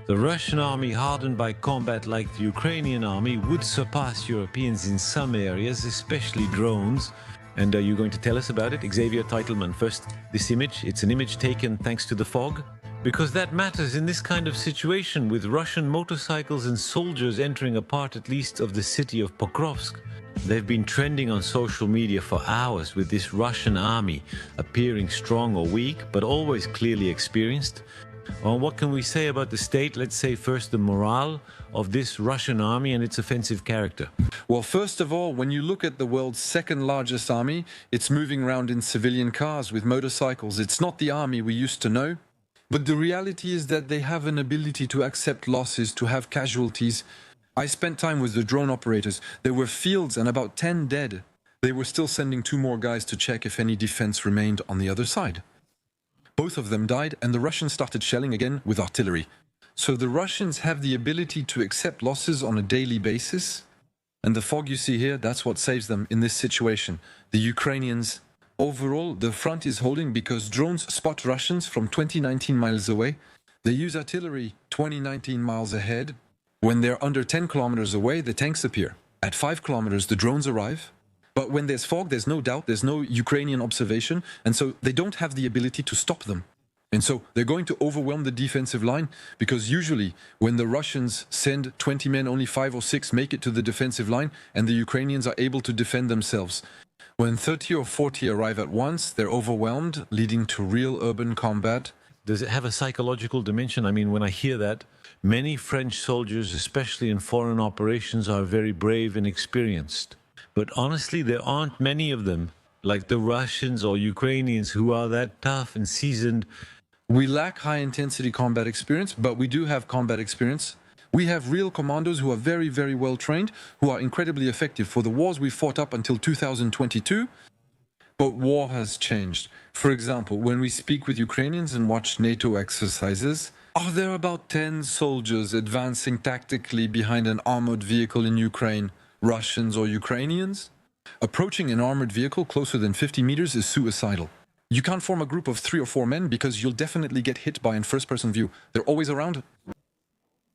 The Russian army, hardened by combat like the Ukrainian army, would surpass Europeans in some areas, especially drones. And are you going to tell us about it? Xavier Teitelman, first, this image, it's an image taken thanks to the fog. Because that matters in this kind of situation, with Russian motorcycles and soldiers entering a part at least of the city of Pokrovsk. They've been trending on social media for hours with this Russian army appearing strong or weak, but always clearly experienced. Well, what can we say about the state? Let's say first the morale of this Russian army and its offensive character. Well, first of all, when you look at the world's second largest army, it's moving around in civilian cars with motorcycles. It's not the army we used to know. But the reality is that they have an ability to accept losses, to have casualties. I spent time with the drone operators. There were fields and about 10 dead. They were still sending 2 more guys to check if any defense remained on the other side. Both of them died, and the Russians started shelling again with artillery. So the Russians have the ability to accept losses on a daily basis. And the fog you see here, that's what saves them in this situation. The Ukrainians, overall, the front is holding because drones spot Russians from 20-19 miles away. They use artillery 20-19 miles ahead. When they're under 10 kilometers away, the tanks appear. At 5 kilometers, the drones arrive. But when there's fog, there's no doubt, there's no Ukrainian observation, and so they don't have the ability to stop them. And so they're going to overwhelm the defensive line, because usually when the Russians send 20 men, only 5 or 6 make it to the defensive line, and the Ukrainians are able to defend themselves. When 30 or 40 arrive at once, they're overwhelmed, leading to real urban combat. Does it have a psychological dimension? I mean, when I hear that, many French soldiers, especially in foreign operations, are very brave and experienced. But honestly, there aren't many of them, like the Russians or Ukrainians, who are that tough and seasoned. We lack high-intensity combat experience, but we do have combat experience. We have real commandos who are very, very well trained, who are incredibly effective for the wars we fought up until 2022. But war has changed. For example, when we speak with Ukrainians and watch NATO exercises, are there about 10 soldiers advancing tactically behind an armored vehicle in Ukraine? Russians or Ukrainians? Approaching an armored vehicle closer than 50 meters is suicidal. You can't form a group of 3 or 4 men because you'll definitely get hit by in first-person view. They're always around.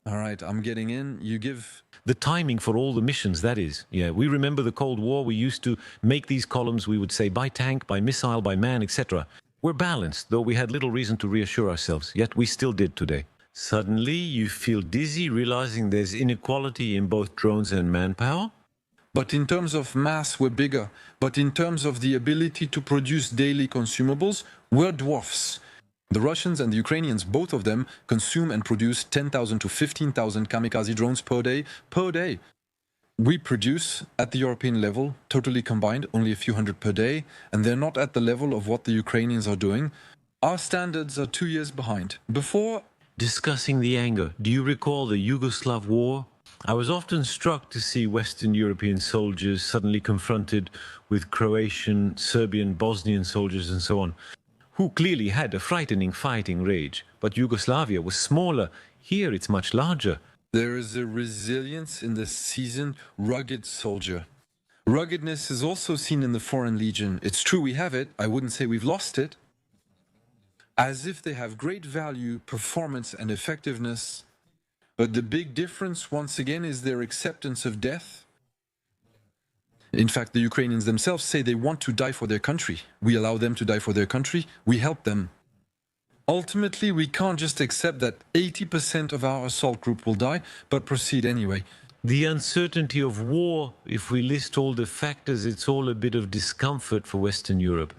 All right, I'm getting in. You give... The timing for all the missions, that is. Yeah, we remember the Cold War. We used to make these columns, we would say, by tank, by missile, by man, etc. We're balanced, though we had little reason to reassure ourselves, yet we still did today. Suddenly, you feel dizzy, realizing there's inequality in both drones and manpower. But in terms of mass, we're bigger. But in terms of the ability to produce daily consumables, we're dwarfs. The Russians and the Ukrainians, both of them, consume and produce 10,000 to 15,000 kamikaze drones per day. We produce, at the European level, totally combined, only a few hundred per day, and they're not at the level of what the Ukrainians are doing. Our standards are 2 years behind. Before... Discussing the anger, do you recall the Yugoslav war? I was often struck to see Western European soldiers suddenly confronted with Croatian, Serbian, Bosnian soldiers and so on, who clearly had a frightening fighting rage. But Yugoslavia was smaller. Here it's much larger. There is a resilience in the seasoned, rugged soldier. Ruggedness is also seen in the Foreign Legion. It's true we have it. I wouldn't say we've lost it. As if they have great value, performance and effectiveness. But the big difference, once again, is their acceptance of death. In fact, the Ukrainians themselves say they want to die for their country. We allow them to die for their country. We help them. Ultimately, we can't just accept that 80% of our assault group will die, but proceed anyway. The uncertainty of war, if we list all the factors, it's all a bit of discomfort for Western Europe.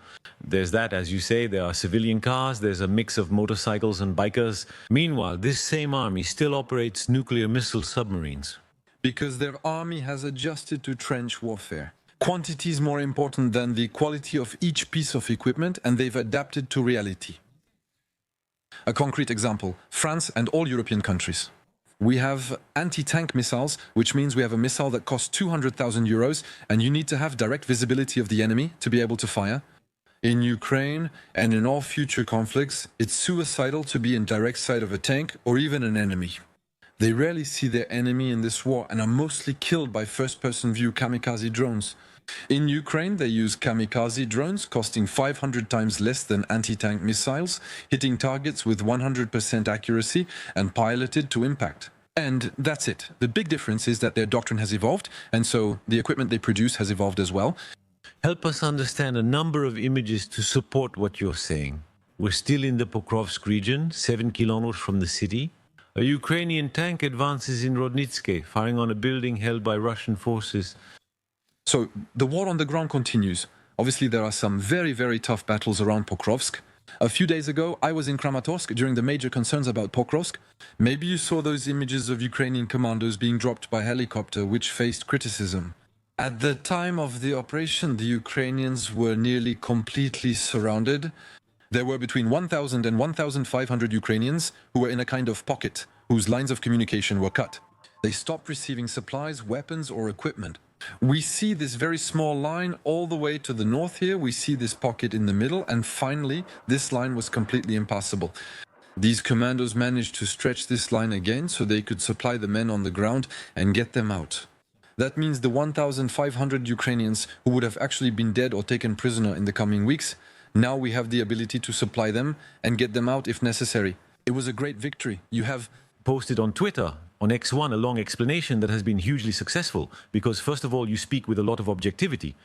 There's that, as you say, there are civilian cars, there's a mix of motorcycles and bikers. Meanwhile, this same army still operates nuclear missile submarines. Because their army has adjusted to trench warfare. Quantity is more important than the quality of each piece of equipment, and they've adapted to reality. A concrete example, France and all European countries. We have anti-tank missiles, which means we have a missile that costs 200,000 euros, and you need to have direct visibility of the enemy to be able to fire. In Ukraine and in all future conflicts, it's suicidal to be in direct sight of a tank or even an enemy. They rarely see their enemy in this war and are mostly killed by first-person view kamikaze drones. In Ukraine, they use kamikaze drones costing 500 times less than anti-tank missiles, hitting targets with 100% accuracy and piloted to impact. And that's it. The big difference is that their doctrine has evolved, and so the equipment they produce has evolved as well. Help us understand a number of images to support what you're saying. We're still in the Pokrovsk region, 7 kilometers from the city. A Ukrainian tank advances in Rodnitske, firing on a building held by Russian forces. So the war on the ground continues. Obviously, there are some very, very tough battles around Pokrovsk. A few days ago, I was in Kramatorsk during the major concerns about Pokrovsk. Maybe you saw those images of Ukrainian commandos being dropped by helicopter, which faced criticism. At the time of the operation, the Ukrainians were nearly completely surrounded. There were between 1,000 and 1,500 Ukrainians who were in a kind of pocket, whose lines of communication were cut. They stopped receiving supplies, weapons, or equipment. We see this very small line all the way to the north here. We see this pocket in the middle, and finally, this line was completely impassable. These commandos managed to stretch this line again so they could supply the men on the ground and get them out. That means the 1,500 Ukrainians who would have actually been dead or taken prisoner in the coming weeks, now we have the ability to supply them and get them out if necessary. It was a great victory. You have Posted on Twitter, on X1, a long explanation that has been hugely successful, because first of all, you speak with a lot of objectivity.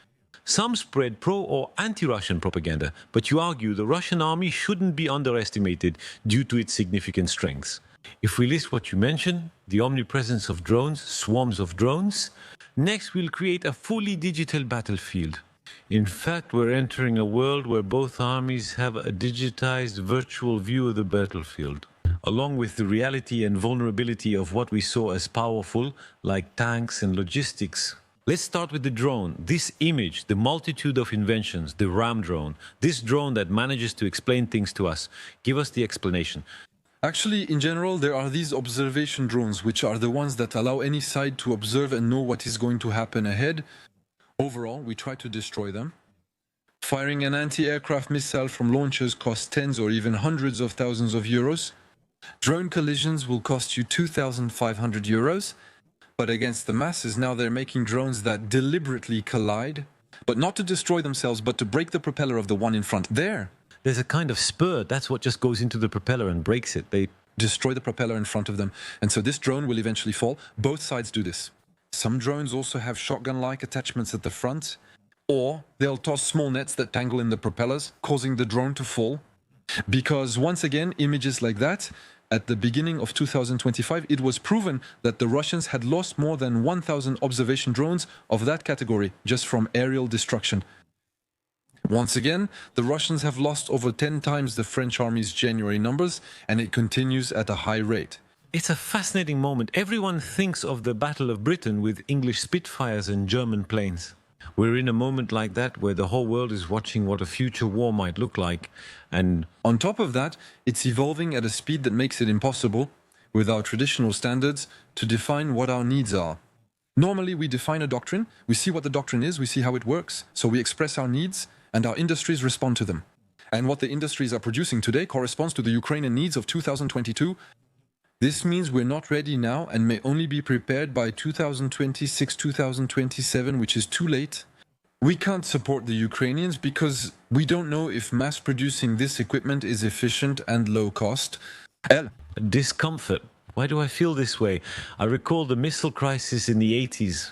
Some spread pro or anti-Russian propaganda, but you argue the Russian army shouldn't be underestimated due to its significant strengths. If we list what you mentioned, the omnipresence of drones, swarms of drones, next we'll create a fully digital battlefield. In fact, we're entering a world where both armies have a digitized virtual view of the battlefield, along with the reality and vulnerability of what we saw as powerful, like tanks and logistics. Let's start with the drone. This image, the multitude of inventions, the RAM drone, this drone that manages to explain things to us. Give us the explanation. Actually, in general, there are these observation drones, which are the ones that allow any side to observe and know what is going to happen ahead. Overall, we try to destroy them. Firing an anti-aircraft missile from launchers costs tens or even hundreds of thousands of euros. Drone collisions will cost you 2,500 euros. But against the masses, now they're making drones that deliberately collide, but not to destroy themselves, but to break the propeller of the one in front. There's a kind of spur. That's what just goes into the propeller and breaks it. They destroy the propeller in front of them. And so this drone will eventually fall. Both sides do this. Some drones also have shotgun-like attachments at the front, or they'll toss small nets that tangle in the propellers, causing the drone to fall. Because once again, images like that, at the beginning of 2025, it was proven that the Russians had lost more than 1,000 observation drones of that category just from aerial destruction. Once again, the Russians have lost over 10 times the French army's January numbers, and it continues at a high rate. It's a fascinating moment. Everyone thinks of the Battle of Britain with English Spitfires and German planes. We're in a moment like that where the whole world is watching what a future war might look like. And on top of that, it's evolving at a speed that makes it impossible, with our traditional standards, to define what our needs are. Normally, we define a doctrine, we see what the doctrine is, we see how it works, so we express our needs, and our industries respond to them. And what the industries are producing today corresponds to the Ukrainian needs of 2022. This means we're not ready now and may only be prepared by 2026, 2027, which is too late. We can't support the Ukrainians because we don't know if mass producing this equipment is efficient and low cost. Discomfort. Why do I feel this way? I recall the missile crisis in the 80s.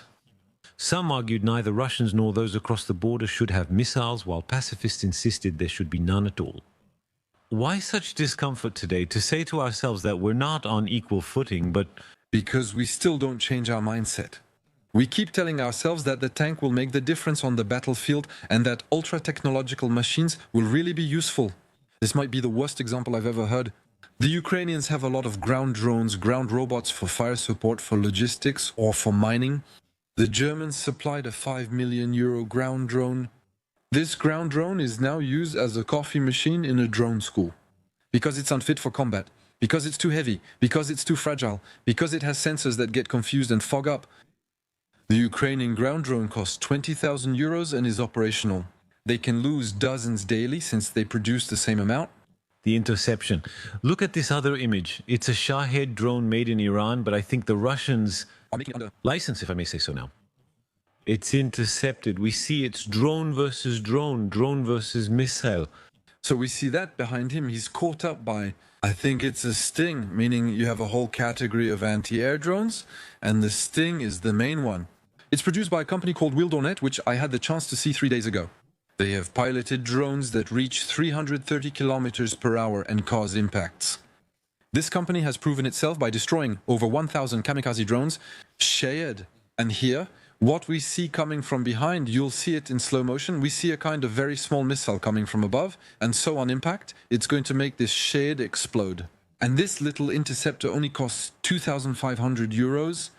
Some argued neither Russians nor those across the border should have missiles, while pacifists insisted there should be none at all. Why such discomfort today to say to ourselves that we're not on equal footing, but because we still don't change our mindset. We keep telling ourselves that the tank will make the difference on the battlefield and that ultra-technological machines will really be useful. This might be the worst example I've ever heard. The Ukrainians have a lot of ground drones, ground robots for fire support, for logistics, or for mining. The Germans supplied a 5 million euro ground drone. This ground drone is now used as a coffee machine in a drone school. Because it's unfit for combat, because it's too heavy, because it's too fragile, because it has sensors that get confused and fog up. The Ukrainian ground drone costs 20,000 euros and is operational. They can lose dozens daily since they produce the same amount. The interception. Look at this other image. It's a Shahed drone made in Iran, but I think the Russians are making under license, if I may say so now. It's intercepted. We see it's drone versus drone, drone versus missile. So we see that behind him. He's caught up by, I think it's a Sting, meaning you have a whole category of anti-air drones, and the Sting is the main one. It's produced by a company called Wildornet, which I had the chance to see 3 days ago. They have piloted drones that reach 330 kilometers per hour and cause impacts. This company has proven itself by destroying over 1,000 kamikaze drones, shared. And here, what we see coming from behind, you'll see it in slow motion. We see a kind of very small missile coming from above, and so on impact, it's going to make this shade explode. And this little interceptor only costs 2,500 euros.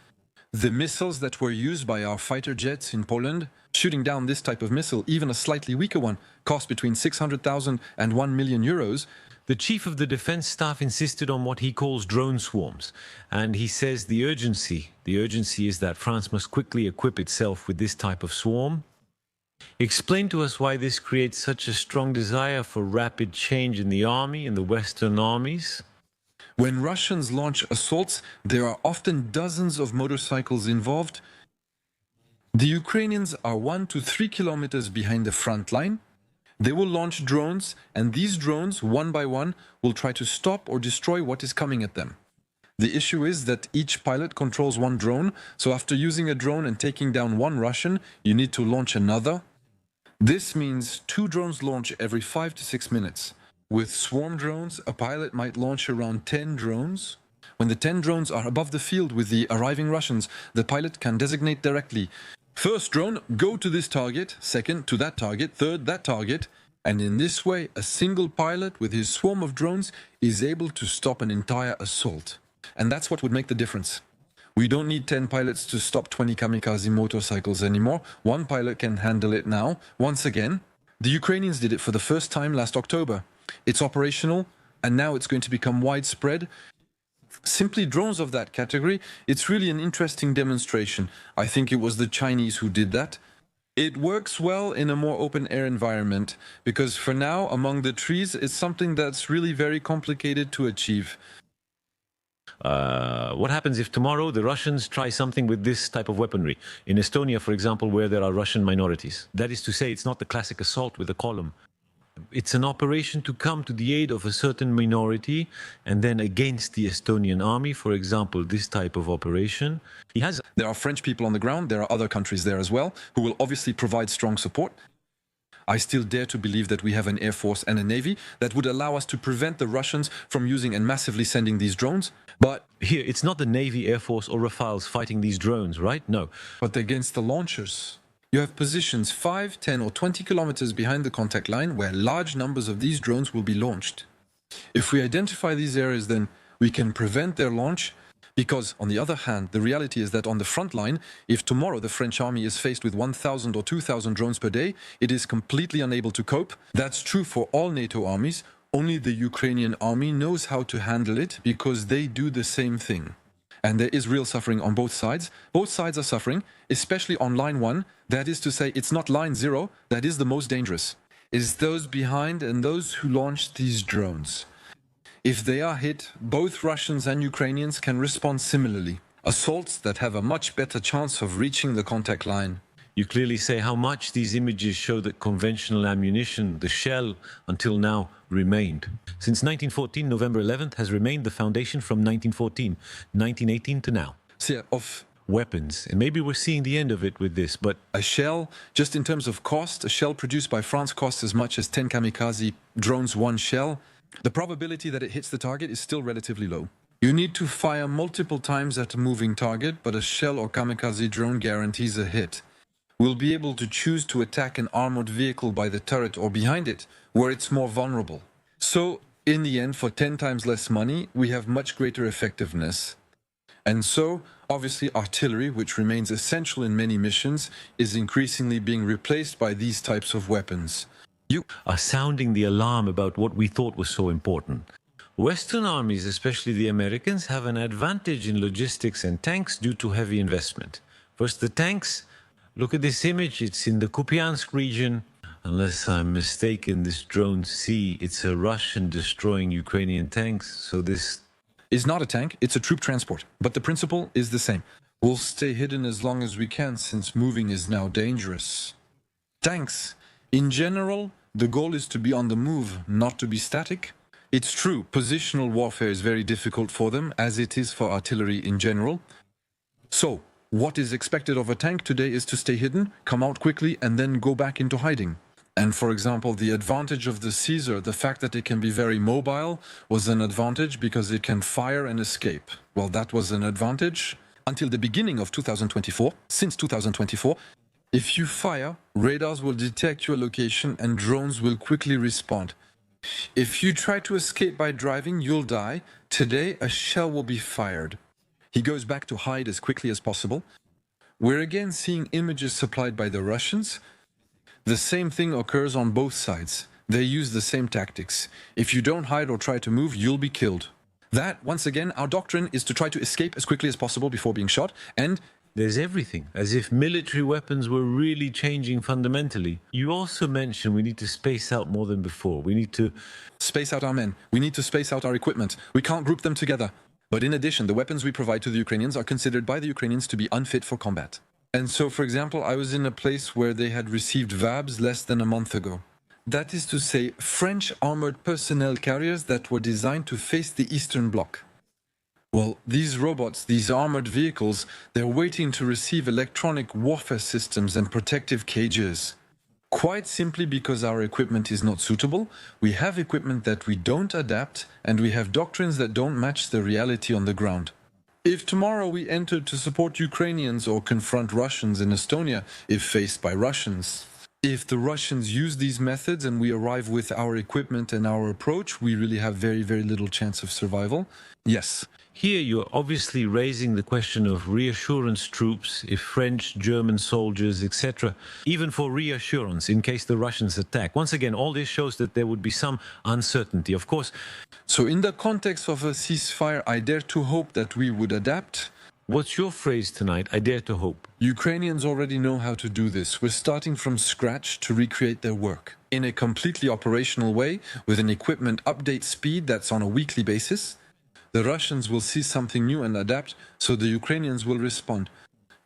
The missiles that were used by our fighter jets in Poland, shooting down this type of missile, even a slightly weaker one, cost between 600,000 and 1 million euros. The chief of the defense staff insisted on what he calls drone swarms, and he says the urgency is that France must quickly equip itself with this type of swarm. Explain to us why this creates such a strong desire for rapid change in the army, in the Western armies. When Russians launch assaults, there are often dozens of motorcycles involved. The Ukrainians are 1 to 3 kilometers behind the front line. They will launch drones, and these drones, one by one, will try to stop or destroy what is coming at them. The issue is that each pilot controls one drone, so after using a drone and taking down one Russian, you need to launch another. This means 2 drones launch every 5 to 6 minutes. With swarm drones, a pilot might launch around 10 drones. When the 10 drones are above the field with the arriving Russians, the pilot can designate directly: first drone, go to this target; second, to that target; third, that target. And in this way, a single pilot with his swarm of drones is able to stop an entire assault. And that's what would make the difference. We don't need 10 pilots to stop 20 kamikaze motorcycles anymore. One pilot can handle it now. Once again, the Ukrainians did it for the first time last October. It's operational, and now it's going to become widespread. Simply drones of that category, it's really an interesting demonstration. I think it was the Chinese who did that. It works well in a more open-air environment, because for now, among the trees, it's something that's really very complicated to achieve. What happens if tomorrow the Russians try something with this type of weaponry? In Estonia, for example, where there are Russian minorities. That is to say, it's not the classic assault with a column. It's an operation to come to the aid of a certain minority, and then against the Estonian army, for example, this type of operation. There are French people on the ground, there are other countries there as well, who will obviously provide strong support. I still dare to believe that we have an air force and a navy that would allow us to prevent the Russians from using and massively sending these drones. But here, it's not the Navy, Air Force or Rafales fighting these drones, right? No. But against the launchers. You have positions 5, 10 or 20 kilometers behind the contact line where large numbers of these drones will be launched. If we identify these areas, then we can prevent their launch, because, on the other hand, the reality is that on the front line, if tomorrow the French army is faced with 1,000 or 2,000 drones per day, it is completely unable to cope. That's true for all NATO armies. Only the Ukrainian army knows how to handle it, because they do the same thing. And there is real suffering on both sides. Both sides are suffering, especially on line 1. That is to say, it's not line 0 that is the most dangerous. It's those behind and those who launched these drones. If they are hit, both Russians and Ukrainians can respond similarly. Assaults that have a much better chance of reaching the contact line. You clearly say how much these images show that conventional ammunition, the shell, until now, remained. Since 1914, November 11th has remained the foundation from 1914, 1918 to now. So, of weapons, and maybe we're seeing the end of it with this, but a shell, just in terms of cost, a shell produced by France costs as much as 10 kamikaze drones one shell. The probability that it hits the target is still relatively low. You need to fire multiple times at a moving target, but a shell or kamikaze drone guarantees a hit. We'll be able to choose to attack an armored vehicle by the turret or behind it, where it's more vulnerable. So, in the end, for 10 times less money, we have much greater effectiveness. And so, obviously, artillery, which remains essential in many missions, is increasingly being replaced by these types of weapons. You are sounding the alarm about what we thought was so important. Western armies, especially the Americans, have an advantage in logistics and tanks due to heavy investment. First, the tanks. Look at this image. It's in the Kupiansk region. Unless I'm mistaken, this drone C, it's a Russian destroying Ukrainian tanks. So this is not a tank, it's a troop transport. But the principle is the same. We'll stay hidden as long as we can since moving is now dangerous. Tanks. In general, the goal is to be on the move, not to be static. It's true, positional warfare is very difficult for them, as it is for artillery in general. So, what is expected of a tank today is to stay hidden, come out quickly, and then go back into hiding. And for example, the advantage of the Caesar, the fact that it can be very mobile, was an advantage because it can fire and escape. Well, that was an advantage until the beginning of 2024. Since 2024, if you fire, radars will detect your location and drones will quickly respond. If you try to escape by driving, you'll die. Today, a shell will be fired. He goes back to hide as quickly as possible. We're again seeing images supplied by the Russians. The same thing occurs on both sides. They use the same tactics. If you don't hide or try to move, you'll be killed. That, once again, our doctrine is to try to escape as quickly as possible before being shot, and there's everything, as if military weapons were really changing fundamentally. You also mentioned we need to space out more than before. We need to space out our men. We need to space out our equipment. We can't group them together. But in addition, the weapons we provide to the Ukrainians are considered by the Ukrainians to be unfit for combat. And so, for example, I was in a place where they had received VABs less than a month ago. That is to say, French armored personnel carriers that were designed to face the Eastern Bloc. Well, these robots, these armored vehicles, they're waiting to receive electronic warfare systems and protective cages. Quite simply because our equipment is not suitable, we have equipment that we don't adapt, and we have doctrines that don't match the reality on the ground. If tomorrow we entered to support Ukrainians or confront Russians in Estonia if faced by Russians, if the Russians use these methods and we arrive with our equipment and our approach, we really have very, very little chance of survival. Yes. Here you're obviously raising the question of reassurance troops, if French, German soldiers, etc., even for reassurance in case the Russians attack. Once again, all this shows that there would be some uncertainty, of course. So in the context of a ceasefire, I dare to hope that we would adapt. What's your phrase tonight? I dare to hope. Ukrainians already know how to do this. We're starting from scratch to recreate their work in a completely operational way with an equipment update speed that's on a weekly basis. The Russians will see something new and adapt, so the Ukrainians will respond.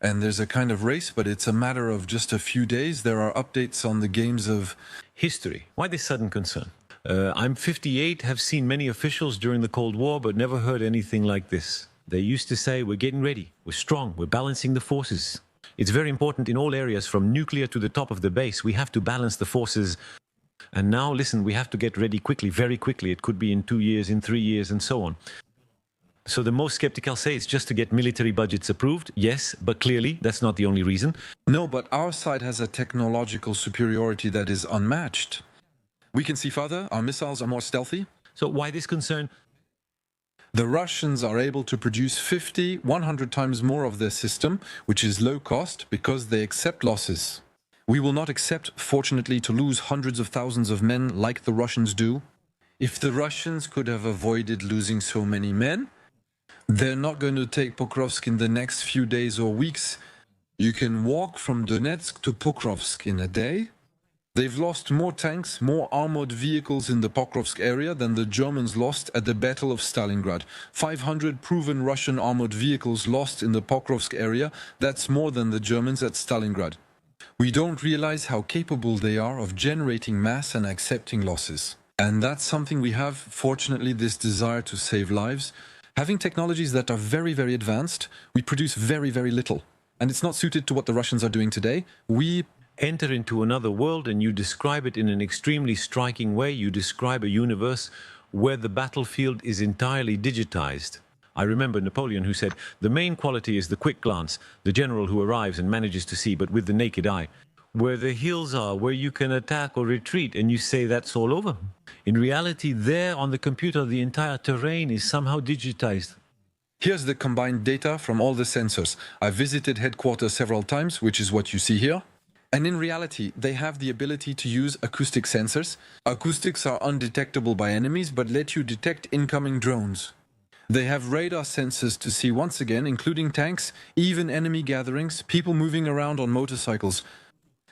And there's a kind of race, but it's a matter of just a few days. There are updates on the games of history. Why this sudden concern? I'm 58, have seen many officials during the Cold War, but never heard anything like this. They used to say, we're getting ready, we're strong, we're balancing the forces. It's very important in all areas, from nuclear to the top of the base. We have to balance the forces. And now, listen, we have to get ready quickly, very quickly. It could be in 2 years, in 3 years, and so on. So the most skeptical say it's just to get military budgets approved. Yes, but clearly that's not the only reason. No, but our side has a technological superiority that is unmatched. We can see further, our missiles are more stealthy. So why this concern? The Russians are able to produce 50, 100 times more of their system, which is low cost because they accept losses. We will not accept, fortunately, to lose hundreds of thousands of men like the Russians do. If the Russians could have avoided losing so many men, they're not going to take Pokrovsk in the next few days or weeks. You can walk from Donetsk to Pokrovsk in a day. They've lost more tanks, more armored vehicles in the Pokrovsk area than the Germans lost at the Battle of Stalingrad. 500 proven Russian armored vehicles lost in the Pokrovsk area, that's more than the Germans at Stalingrad. We don't realize how capable they are of generating mass and accepting losses. And that's something we have, fortunately, this desire to save lives. Having technologies that are very, very advanced, we produce very, very little. And it's not suited to what the Russians are doing today. We enter into another world and you describe it in an extremely striking way. You describe a universe where the battlefield is entirely digitized. I remember Napoleon who said, the main quality is the quick glance, the general who arrives and manages to see, but with the naked eye. Where the hills are, where you can attack or retreat, and you say that's all over. In reality, there on the computer, the entire terrain is somehow digitized. Here's the combined data from all the sensors. I visited headquarters several times, which is what you see here. And in reality, they have the ability to use acoustic sensors. Acoustics are undetectable by enemies, but let you detect incoming drones. They have radar sensors to see, once again, including tanks, even enemy gatherings, people moving around on motorcycles.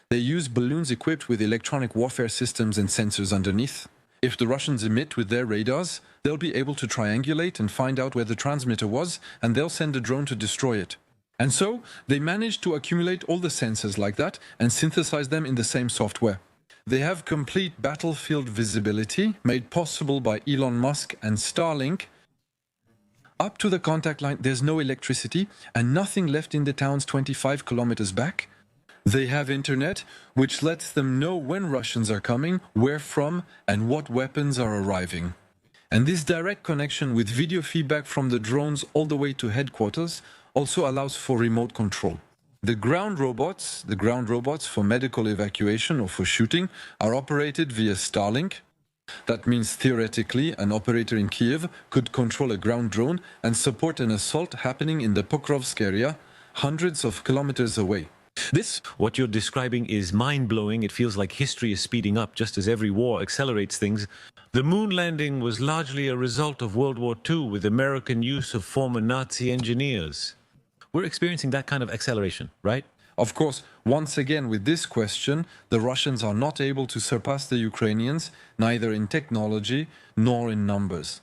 They use balloons equipped with electronic warfare systems and sensors underneath. If the Russians emit with their radars, they'll be able to triangulate and find out where the transmitter was, and they'll send a drone to destroy it. And so they managed to accumulate all the sensors like that and synthesize them in the same software. They have complete battlefield visibility made possible by Elon Musk and Starlink. Up to the contact line, there's no electricity and nothing left in the towns 25 kilometers back. They have internet, which lets them know when Russians are coming, where from, and what weapons are arriving. And this direct connection with video feedback from the drones all the way to headquarters also allows for remote control. The ground robots for medical evacuation or for shooting, are operated via Starlink. That means theoretically an operator in Kiev could control a ground drone and support an assault happening in the Pokrovsk area, hundreds of kilometers away. What you're describing is mind-blowing. It feels like history is speeding up just as every war accelerates things. The moon landing was largely a result of World War II with American use of former Nazi engineers. We're experiencing that kind of acceleration, right? Of course, once again with this question, the Russians are not able to surpass the Ukrainians, neither in technology nor in numbers.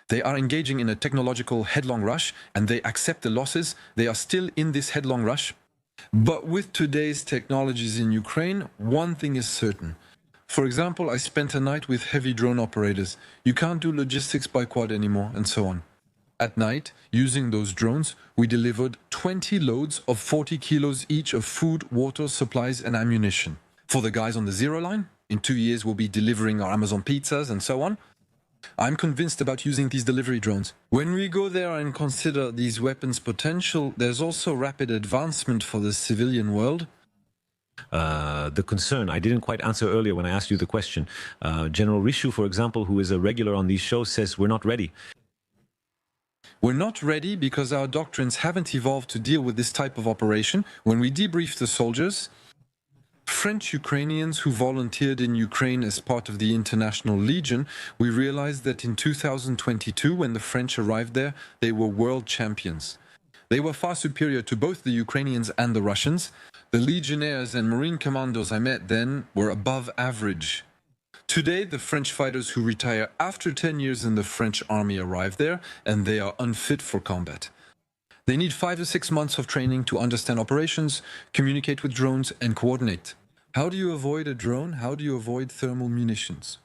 They are engaging in a technological headlong rush and they accept the losses. They are still in this headlong rush. But with today's technologies in Ukraine, one thing is certain. For example, I spent a night with heavy drone operators. You can't do logistics by quad anymore, and so on. At night, using those drones, we delivered 20 loads of 40 kilos each of food, water, supplies, and ammunition. For the guys on the zero line, in 2 years we'll be delivering our Amazon pizzas and so on. I'm convinced about using these delivery drones. When we go there and consider these weapons' potential, there's also rapid advancement for the civilian world. The concern, I didn't quite answer earlier when I asked you the question. General Rishu, for example, who is a regular on these shows, says we're not ready. We're not ready because our doctrines haven't evolved to deal with this type of operation. When we debriefed the soldiers, French Ukrainians who volunteered in Ukraine as part of the International Legion, we realized that in 2022, when the French arrived there, they were world champions. They were far superior to both the Ukrainians and the Russians. The Legionnaires and Marine commandos I met then were above average. Today, the French fighters who retire after 10 years in the French army arrive there, and they are unfit for combat. They need 5 to 6 months of training to understand operations, communicate with drones, and coordinate. How do you avoid a drone? How do you avoid thermal munitions?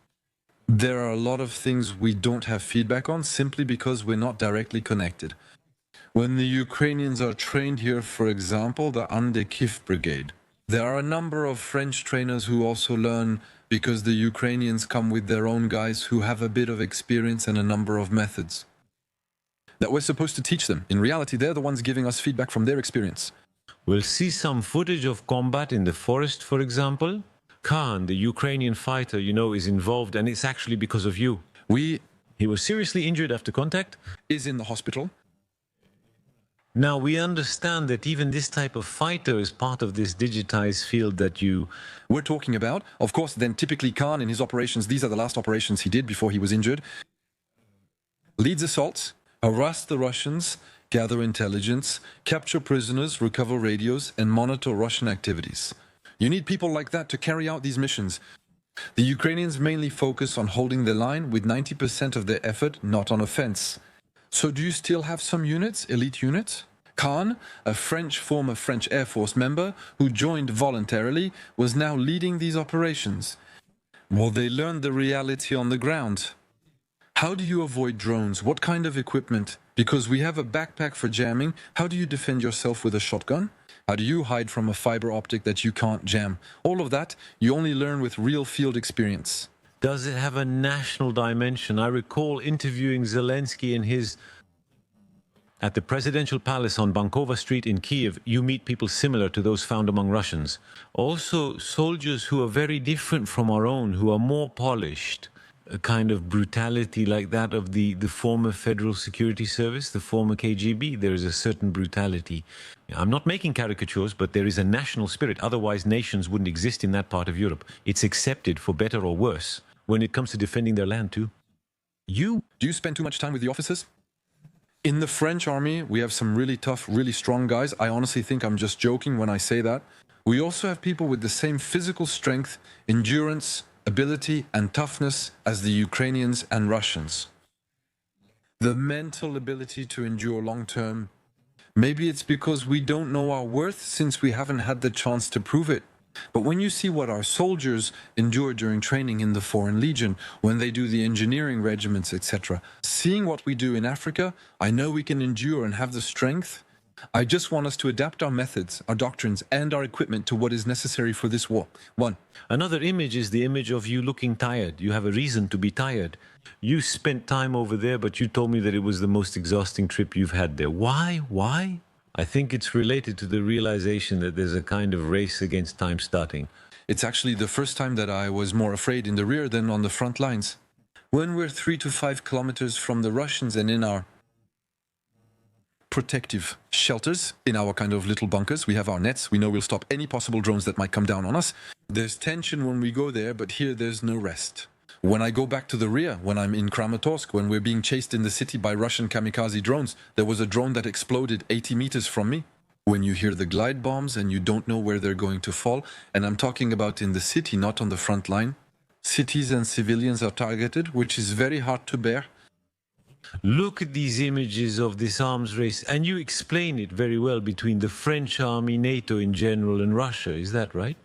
There are a lot of things we don't have feedback on simply because we're not directly connected. When the Ukrainians are trained here, for example, the Kiev Brigade, there are a number of French trainers who also learn because the Ukrainians come with their own guys who have a bit of experience and a number of methods that we're supposed to teach them. In reality, they're the ones giving us feedback from their experience. We'll see some footage of combat in the forest, for example. Khan, the Ukrainian fighter, is involved, and it's actually because of you. He was seriously injured after contact. Is in the hospital. Now, we understand that even this type of fighter is part of this digitized field that we're talking about. Of course, then typically Khan in his operations, these are the last operations he did before he was injured, leads assaults, harass the Russians, gather intelligence, capture prisoners, recover radios, and monitor Russian activities. You need people like that to carry out these missions. The Ukrainians mainly focus on holding the line with 90% of their effort not on offense. So do you still have some units, elite units? Khan, a former French Air Force member who joined voluntarily, was now leading these operations. Well, they learned the reality on the ground. How do you avoid drones? What kind of equipment? Because we have a backpack for jamming. How do you defend yourself with a shotgun? How do you hide from a fiber optic that you can't jam? All of that you only learn with real field experience. Does it have a national dimension? I recall interviewing Zelensky at the presidential palace on Bankova Street in Kiev. You meet people similar to those found among Russians. Also, soldiers who are very different from our own, who are more polished. A kind of brutality like that of the former Federal Security Service, the former KGB. There is a certain brutality. I'm not making caricatures, but there is a national spirit. Otherwise, nations wouldn't exist in that part of Europe. It's accepted, for better or worse, when it comes to defending their land too. Do you spend too much time with the officers? In the French army, we have some really tough, really strong guys. I honestly think I'm just joking when I say that. We also have people with the same physical strength, endurance, ability, and toughness as the Ukrainians and Russians. The mental ability to endure long-term, Maybe it's because we don't know our worth since we haven't had the chance to prove it. But when you see what our soldiers endure during training in the Foreign Legion, when they do the engineering regiments, etc., seeing what we do in Africa, I know we can endure and have the strength. I just want us to adapt our methods, our doctrines, and our equipment to what is necessary for this war. One. Another image is the image of you looking tired. You have a reason to be tired. You spent time over there, but you told me that it was the most exhausting trip you've had there. Why? Why? I think it's related to the realization that there's a kind of race against time starting. It's actually the first time that I was more afraid in the rear than on the front lines. When we're 3 to 5 kilometers from the Russians and in our protective shelters, in our kind of little bunkers, we have our nets, we know we'll stop any possible drones that might come down on us. There's tension when we go there, but here there's no rest. When I go back to the rear, when I'm in Kramatorsk, when we're being chased in the city by Russian kamikaze drones, there was a drone that exploded 80 meters from me. When you hear the glide bombs and you don't know where they're going to fall, and I'm talking about in the city, not on the front line, cities and civilians are targeted, which is very hard to bear. Look at these images of this arms race, and you explain it very well between the French army, NATO in general, and Russia. Is that right?